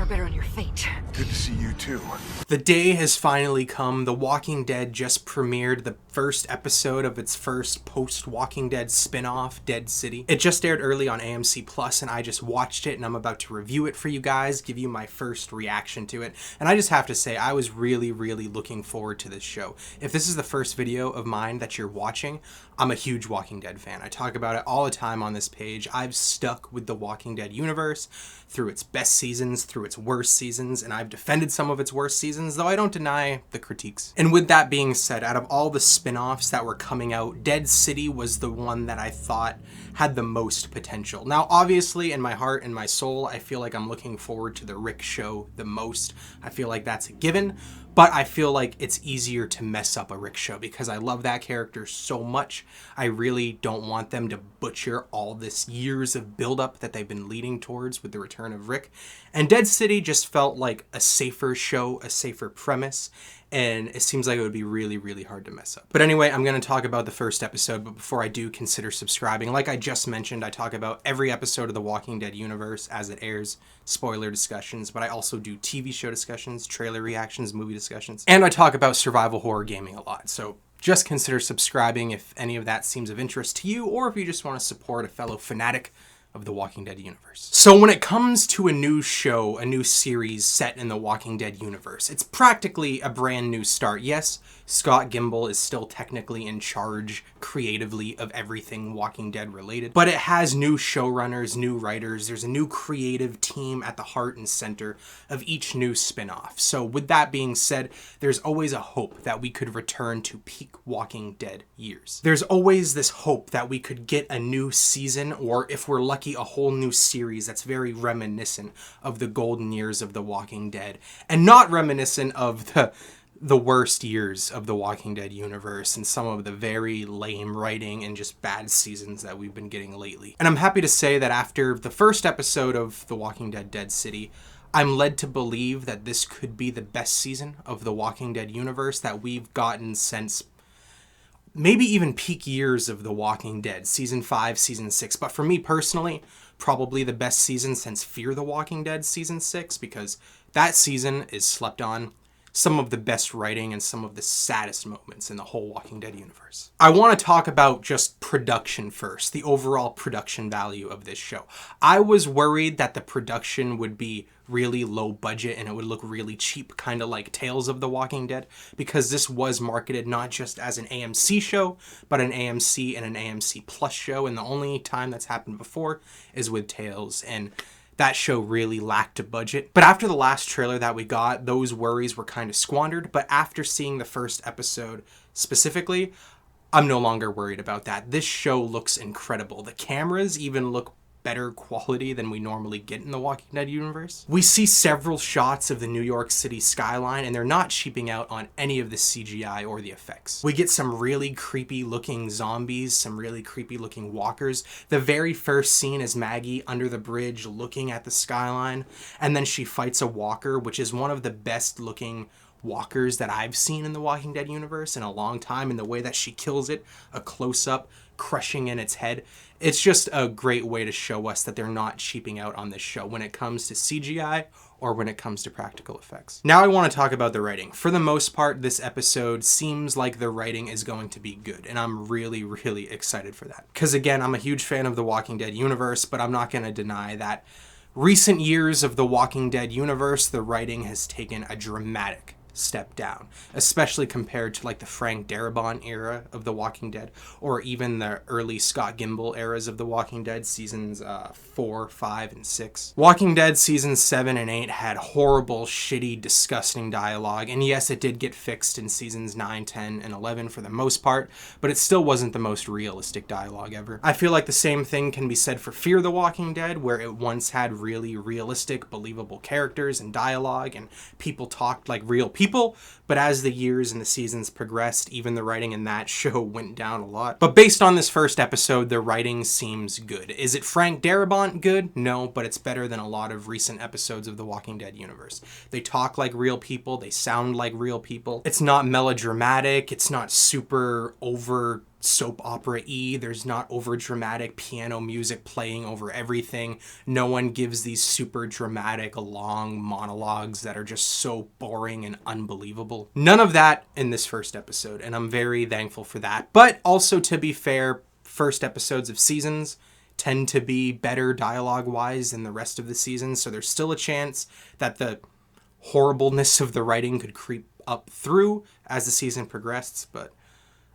better on your fate. Good to see you too. The day has finally come. The Walking Dead just premiered the first episode of its first post-Walking Dead spin-off, Dead City. It just aired early on AMC Plus, and I just watched it, and I'm about to review it for you guys, give you my first reaction to it. And I just have to say, I was really looking forward to this show. If this is the first video of mine that you're watching, I'm a huge Walking Dead fan. I talk about it all the time on this page. I've stuck with the Walking Dead universe through its best seasons, through its worst seasons, and I've defended some of its worst seasons, though I don't deny the critiques. And with that being said, out of all the spin-offs that were coming out, Dead City was the one that I thought had the most potential. Now, obviously, in my heart and my soul, I feel like I'm looking forward to the Rick show the most. I feel like that's a given, but I feel like it's easier to mess up a Rick show because I love that character so much. I really don't want them to butcher all this years of buildup that they've been leading towards with the return of Rick. And Dead City just felt like a safer show, a safer premise, and it seems like it would be really hard to mess up. But anyway, I'm going to talk about the first episode, but before I do, consider subscribing. Like I just mentioned, I talk about every episode of the Walking Dead universe as it airs, spoiler discussions, but I also do TV show discussions, trailer reactions, movie discussions, and I talk about survival horror gaming a lot. So just consider subscribing if any of that seems of interest to you, or if you just want to support a fellow fanatic of the Walking Dead universe. So when it comes to a new show, a new series set in the Walking Dead universe, it's practically a brand new start. Yes, Scott Gimple is still technically in charge creatively of everything Walking Dead related, but it has new showrunners, new writers. There's a new creative team at the heart and center of each new spin-off. So with that being said, there's always a hope that we could return to peak Walking Dead years. There's always this hope that we could get a new season, or if we're lucky, a whole new series that's very reminiscent of the golden years of The Walking Dead, and not reminiscent of the worst years of the Walking Dead universe and some of the very lame writing and just bad seasons that we've been getting lately. And I'm happy to say that after the first episode of The Walking Dead Dead City, I'm led to believe that this could be the best season of the Walking Dead universe that we've gotten since maybe even peak years of The Walking Dead, season 5, season 6. But for me personally, probably the best season since Fear the Walking Dead season 6, because that season is slept on. Some of the best writing and some of the saddest moments in the whole Walking Dead universe. I want to talk about just production first, the overall production value of this show. I was worried that the production would be really low budget and it would look really cheap, kind of like Tales of the Walking Dead, because this was marketed not just as an AMC show, but an AMC and an AMC Plus show, and the only time that's happened before is with Tales, and that show really lacked a budget. But after the last trailer that we got, those worries were kind of squandered. But after seeing the first episode specifically, I'm no longer worried about that. This show looks incredible. The cameras even look better quality than we normally get in the Walking Dead universe. We see several shots of the New York City skyline, and they're not cheaping out on any of the CGI or the effects. We get some really creepy looking zombies, some really creepy looking walkers. The very first scene is Maggie under the bridge looking at the skyline, and then she fights a walker, which is one of the best looking walkers that I've seen in the Walking Dead universe in a long time, and the way that she kills it, a close-up, crushing in its head. It's just a great way to show us that they're not cheaping out on this show when it comes to CGI or when it comes to practical effects. Now I want to talk about the writing. For the most part, this episode seems like the writing is going to be good, and I'm really excited for that. Because again, I'm a huge fan of the Walking Dead universe, but I'm not going to deny that recent years of the Walking Dead universe, the writing has taken a dramatic step down, especially compared to like the Frank Darabont era of The Walking Dead, or even the early Scott Gimple eras of The Walking Dead, seasons 4, 5, and 6. Walking Dead seasons 7 and 8 had horrible, shitty, disgusting dialogue, and yes, it did get fixed in seasons 9, 10, and 11 for the most part, but it still wasn't the most realistic dialogue ever. I feel like the same thing can be said for Fear the Walking Dead, where it once had really realistic, believable characters and dialogue, and people talked like real people, but as the years and the seasons progressed, even the writing in that show went down a lot. But based on this first episode, the writing seems good. Is it Frank Darabont good? No, but it's better than a lot of recent episodes of the Walking Dead universe. They talk like real people, they sound like real people. It's not melodramatic, it's not super over soap opera-y. There's not over dramatic piano music playing over everything. No one gives these super dramatic long monologues that are just so boring and unbelievable. None of that in this first episode, and I'm very thankful for that. But also, to be fair, first episodes of seasons tend to be better dialogue-wise than the rest of the season, so there's still a chance that the horribleness of the writing could creep up through as the season progressed, but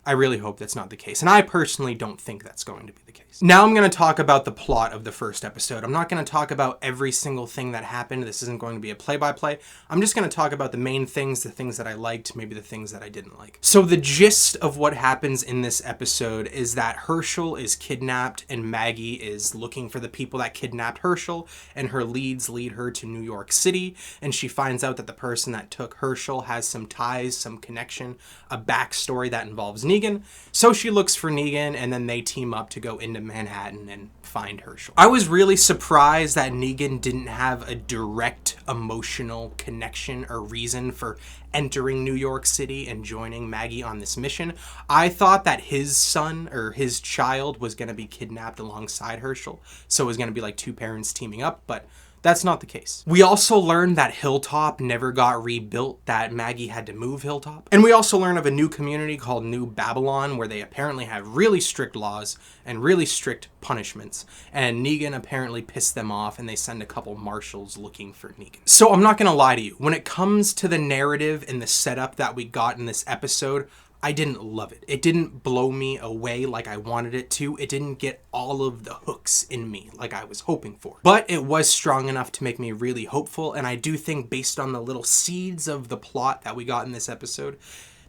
I really hope that's not the case. And I personally don't think that's going to be the case. Now I'm going to talk about the plot of the first episode. I'm not going to talk about every single thing that happened. This isn't going to be a play-by-play. I'm just going to talk about the main things, the things that I liked, maybe the things that I didn't like. So the gist of what happens in this episode is that Herschel is kidnapped and Maggie is looking for the people that kidnapped Herschel, and her leads lead her to New York City, and she finds out that the person that took Herschel has some ties, some connection, a backstory that involves Negan. So she looks for Negan, and then they team up to go into Manhattan and find Herschel. I was really surprised that Negan didn't have a direct emotional connection or reason for entering New York City and joining Maggie on this mission. I thought that his son or his child was going to be kidnapped alongside Herschel, so it was going to be like two parents teaming up, but that's not the case. We also learned that Hilltop never got rebuilt, that Maggie had to move Hilltop. And we also learn of a new community called New Babylon, where they apparently have really strict laws and really strict punishments. And Negan apparently pissed them off, and they send a couple marshals looking for Negan. So I'm not gonna lie to you, when it comes to the narrative and the setup that we got in this episode, I didn't love it. It didn't blow me away like I wanted it to. It didn't get all of the hooks in me like I was hoping for. But it was strong enough to make me really hopeful, and I do think based on the little seeds of the plot that we got in this episode,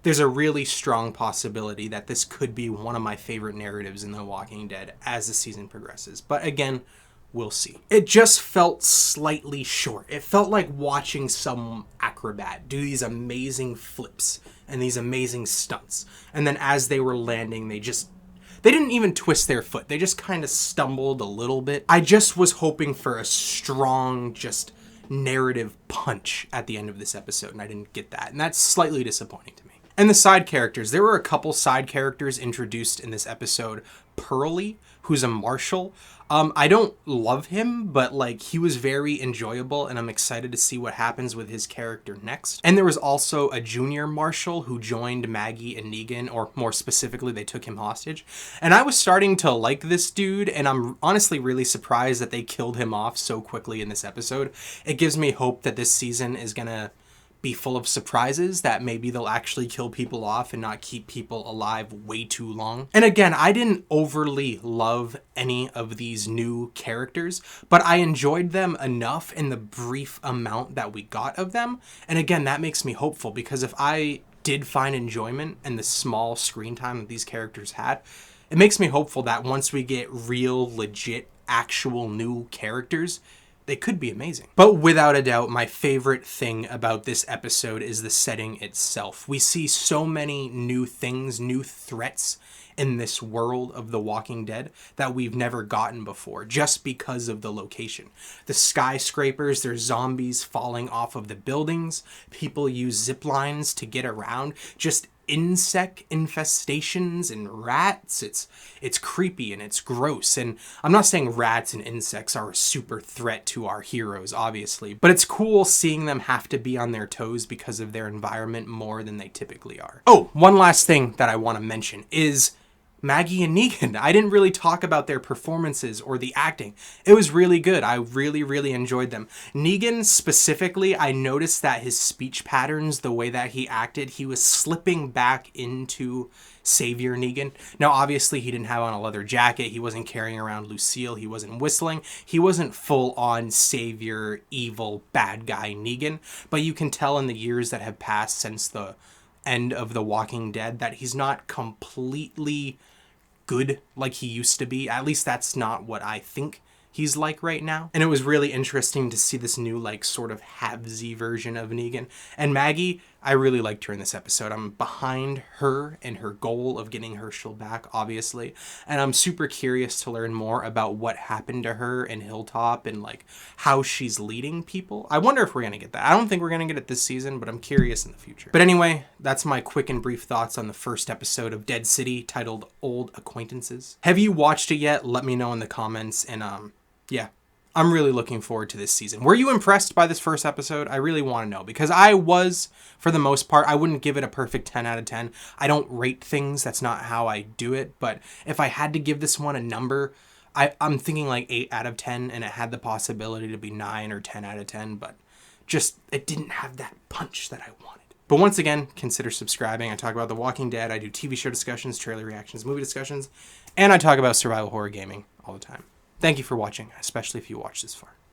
there's a really strong possibility that this could be one of my favorite narratives in The Walking Dead as the season progresses. But again, we'll see. It just felt slightly short. It felt like watching some acrobat do these amazing flips and these amazing stunts. And then as they were landing, they didn't even twist their foot. They just kind of stumbled a little bit. I just was hoping for a strong, just narrative punch at the end of this episode, and I didn't get that. And that's slightly disappointing to me. And the side characters. There were a couple side characters introduced in this episode. Pearly, who's a marshal. I don't love him, but like he was very enjoyable, and I'm excited to see what happens with his character next. And there was also a junior marshal who joined Maggie and Negan, or more specifically, they took him hostage. And I was starting to like this dude, and I'm honestly really surprised that they killed him off so quickly in this episode. It gives me hope that this season is gonna be full of surprises, that maybe they'll actually kill people off and not keep people alive way too long. And again, I didn't overly love any of these new characters, but I enjoyed them enough in the brief amount that we got of them. And again, that makes me hopeful, because if I did find enjoyment in the small screen time that these characters had, it makes me hopeful that once we get real, legit, actual new characters, they could be amazing. But without a doubt, my favorite thing about this episode is the setting itself. We see so many new things, new threats in this world of The Walking Dead that we've never gotten before, just because of the location. The skyscrapers, there's zombies falling off of the buildings, people use zip lines to get around, just insect infestations and rats. It's creepy and it's gross, and I'm not saying rats and insects are a super threat to our heroes, obviously, but it's cool seeing them have to be on their toes because of their environment more than they typically are. Oh, one last thing that I want to mention is Maggie and Negan. I didn't really talk about their performances or the acting. It was really good. I really enjoyed them. Negan specifically, I noticed that his speech patterns, the way that he acted, he was slipping back into Savior Negan. Now, obviously, he didn't have on a leather jacket. He wasn't carrying around Lucille. He wasn't whistling. He wasn't full-on Savior, evil, bad guy Negan. But you can tell in the years that have passed since the end of The Walking Dead that he's not completely good like he used to be. At least that's not what I think he's like right now. And it was really interesting to see this new, like, sort of halvesy version of Negan. And Maggie, I really liked her in this episode. I'm behind her and her goal of getting Herschel back, obviously. And I'm super curious to learn more about what happened to her in Hilltop and like how she's leading people. I wonder if we're going to get that. I don't think we're going to get it this season, but I'm curious in the future. But anyway, that's my quick and brief thoughts on the first episode of Dead City, titled Old Acquaintances. Have you watched it yet? Let me know in the comments. And yeah. I'm really looking forward to this season. Were you impressed by this first episode? I really want to know, because I was, for the most part. I wouldn't give it a perfect 10 out of 10. I don't rate things. That's not how I do it. But if I had to give this one a number, I'm thinking like 8 out of 10, and it had the possibility to be 9 or 10 out of 10, but just, it didn't have that punch that I wanted. But once again, consider subscribing. I talk about The Walking Dead. I do TV show discussions, trailer reactions, movie discussions, and I talk about survival horror gaming all the time. Thank you for watching, especially if you watched this far.